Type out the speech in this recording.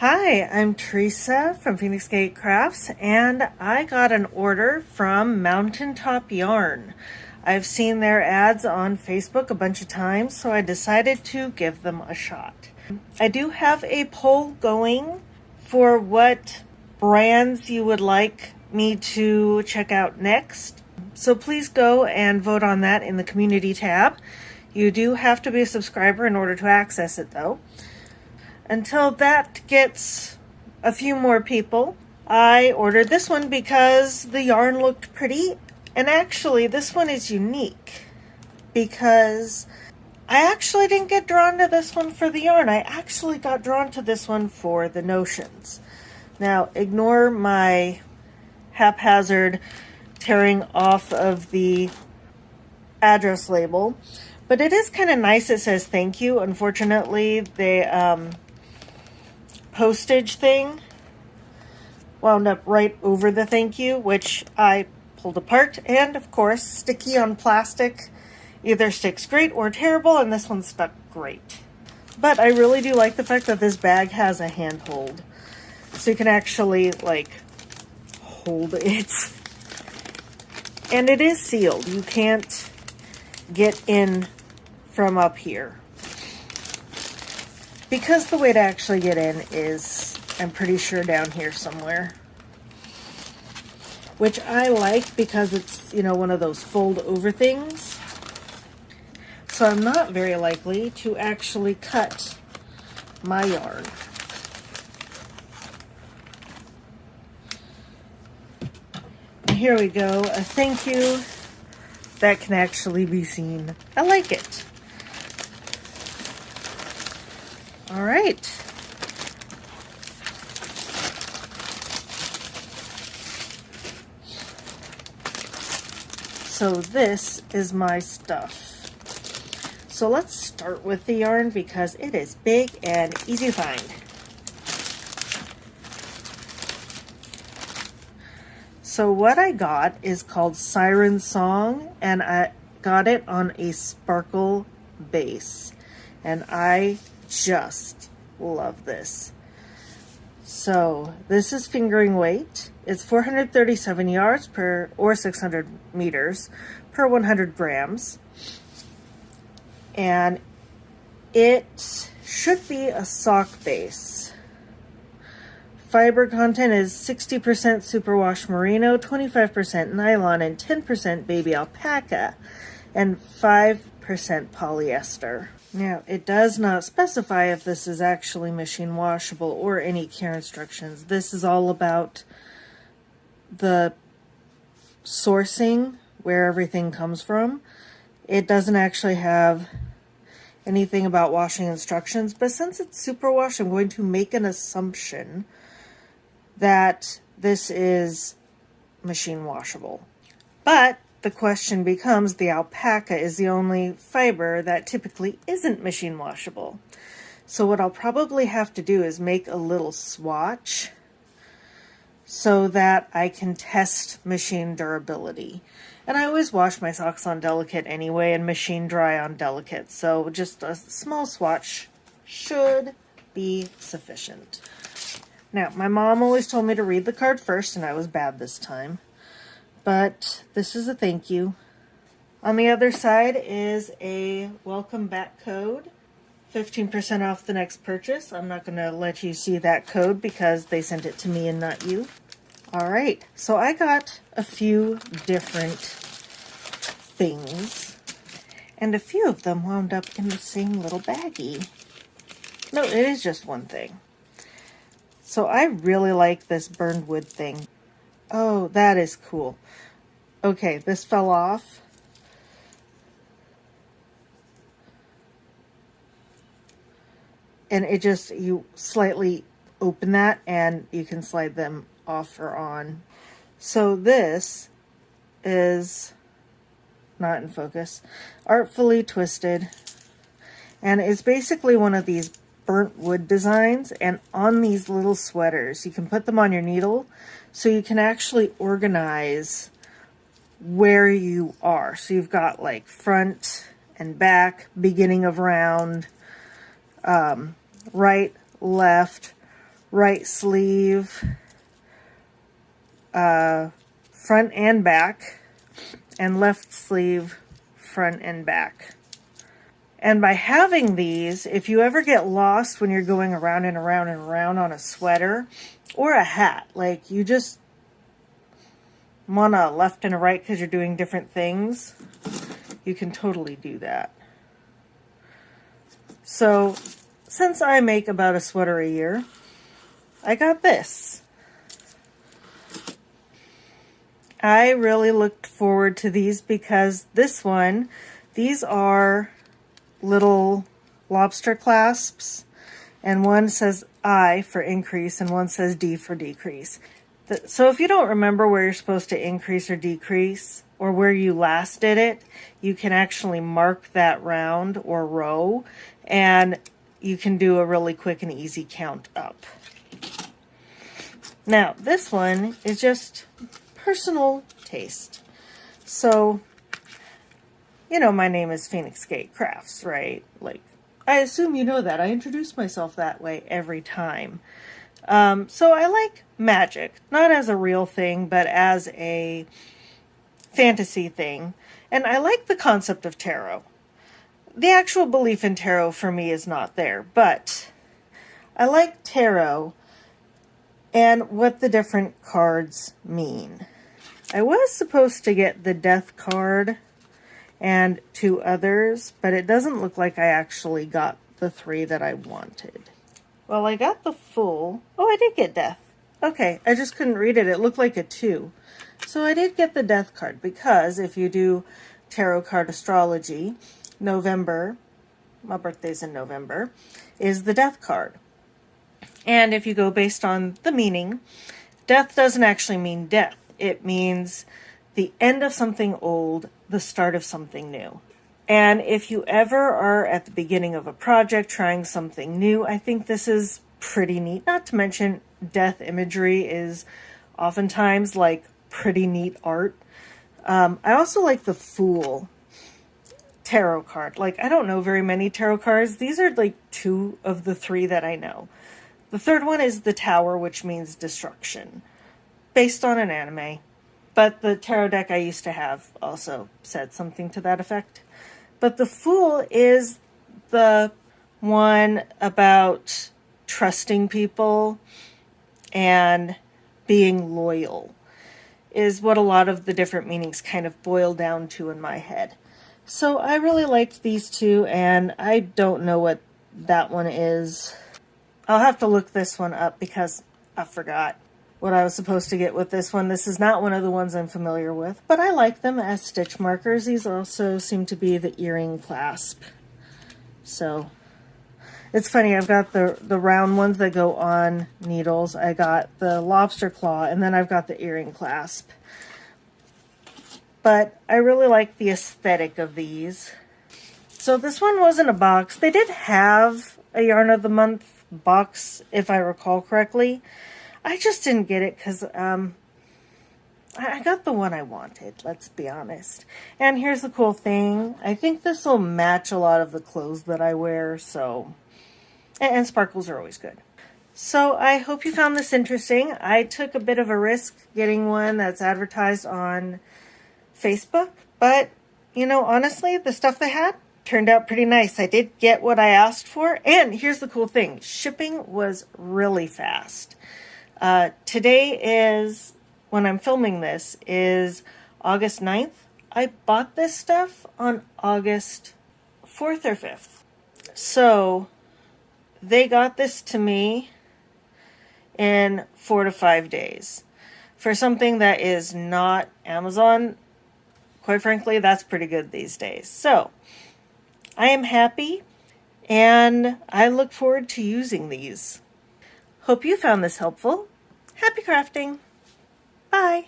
Hi, I'm Teresa from Phoenix Gate Crafts, and I got an order from Mountaintop Yarn. I've seen their ads on Facebook a bunch of times, so I decided to give them a shot. I do have a poll going for what brands you would like me to check out next. So please go and vote on that in the community tab. You do have to be a subscriber in order to access it, though. Until that gets a few more people, I ordered this one because the yarn looked pretty. And actually, this one is unique because I actually didn't get drawn to this one for the yarn. I actually got drawn to this one for the notions. Now, ignore my haphazard tearing off of the address label, but it is kind of nice. It says thank you. Unfortunately, the postage thing wound up right over the thank you, which I pulled apart, and of course, sticky on plastic either sticks great or terrible, and this one stuck great. But I really do like the fact that this bag has a handhold, so you can actually like hold it. And it is sealed. You can't get in from up here. Because the way to actually get in is, I'm pretty sure, down here somewhere. Which I like because it's, one of those fold over things. So I'm not very likely to actually cut my yarn. And here we go, a thank you that can actually be seen. I like it. All right. So this is my stuff. So let's start with the yarn because it is big and easy to find. So what I got is called Siren Song, and I got it on a sparkle base. And I just love this. So this is fingering weight. It's 437 yards per, or 600 meters per 100 grams. And it should be a sock base. Fiber content is 60% superwash merino, 25% nylon, and 10% baby alpaca, and 5% polyester. Now, it does not specify if this is actually machine washable or any care instructions. This is all about the sourcing, where everything comes from. It doesn't actually have anything about washing instructions, but since it's superwash, I'm going to make an assumption that this is machine washable. But the question becomes, the alpaca is the only fiber that typically isn't machine washable. So what I'll probably have to do is make a little swatch so that I can test machine durability. And I always wash my socks on delicate anyway and machine dry on delicate. So just a small swatch should be sufficient. Now, my mom always told me to read the card first, and I was bad this time. But this is a thank you. On the other side is a welcome back code, 15% off the next purchase. I'm not going to let you see that code because they sent it to me and not you. All right, so I got a few different things, and a few of them wound up in the same little baggie. No, it is just one thing. So I really like this burned wood thing. Oh, that is cool. Okay, this fell off. And it just, you slightly open that and you can slide them off or on. So this is not in focus. Artfully Twisted. And it's basically one of these burnt wood designs, and on these little sweaters you can put them on your needle so you can actually organize where you are. So you've got like front and back, beginning of round, right, left, right sleeve, front and back, and left sleeve, front and back. And by having these, if you ever get lost when you're going around and around and around on a sweater or a hat, like you just want a left and a right because you're doing different things, you can totally do that. So, since I make about a sweater a year, I got this. I really looked forward to these because these are little lobster clasps, and one says I for increase and one says D for decrease. So if you don't remember where you're supposed to increase or decrease or where you last did it, you can actually mark that round or row, and you can do a really quick and easy count up. Now, this one is just personal taste. So, you know, my name is Phoenix Gate Crafts, right? Like, I assume you know that. I introduce myself that way every time. So I like magic, not as a real thing, but as a fantasy thing. And I like the concept of tarot. The actual belief in tarot for me is not there, but I like tarot and what the different cards mean. I was supposed to get the Death card and 2 others, but it doesn't look like I actually got the 3 that I wanted. Well, I got the Fool. Oh, I did get Death. Okay, I just couldn't read it. It looked like a 2. So I did get the Death card because if you do tarot card astrology, November, my birthday's in November, is the Death card. And if you go based on the meaning, death doesn't actually mean death. It means the end of something old, the start of something new. And if you ever are at the beginning of a project trying something new, I think this is pretty neat. Not to mention death imagery is oftentimes like pretty neat art. I also like the Fool tarot card. Like, I don't know very many tarot cards. These are like 2 of the 3 that I know. The third one is the Tower, which means destruction, based on an anime. But the tarot deck I used to have also said something to that effect. But the Fool is the one about trusting people and being loyal, is what a lot of the different meanings kind of boil down to in my head. So I really liked these 2, and I don't know what that one is. I'll have to look this one up because I forgot what I was supposed to get with this one. This is not one of the ones I'm familiar with, but I like them as stitch markers. These also seem to be the earring clasp. So it's funny, I've got the round ones that go on needles. I got the lobster claw, and then I've got the earring clasp. But I really like the aesthetic of these. So this one was in a box. They did have a Yarn of the Month box, if I recall correctly. I just didn't get it because I got the one I wanted, let's be honest. And here's the cool thing. I think this will match a lot of the clothes that I wear, so... And sparkles are always good. So I hope you found this interesting. I took a bit of a risk getting one that's advertised on Facebook, but, you know, honestly, the stuff they had turned out pretty nice. I did get what I asked for, and here's the cool thing. Shipping was really fast. Today is, when I'm filming this, is August 9th. I bought this stuff on August 4th or 5th. So they got this to me in 4 to 5 days. For something that is not Amazon, quite frankly, that's pretty good these days. So I am happy, and I look forward to using these. Hope you found this helpful. Happy crafting! Bye!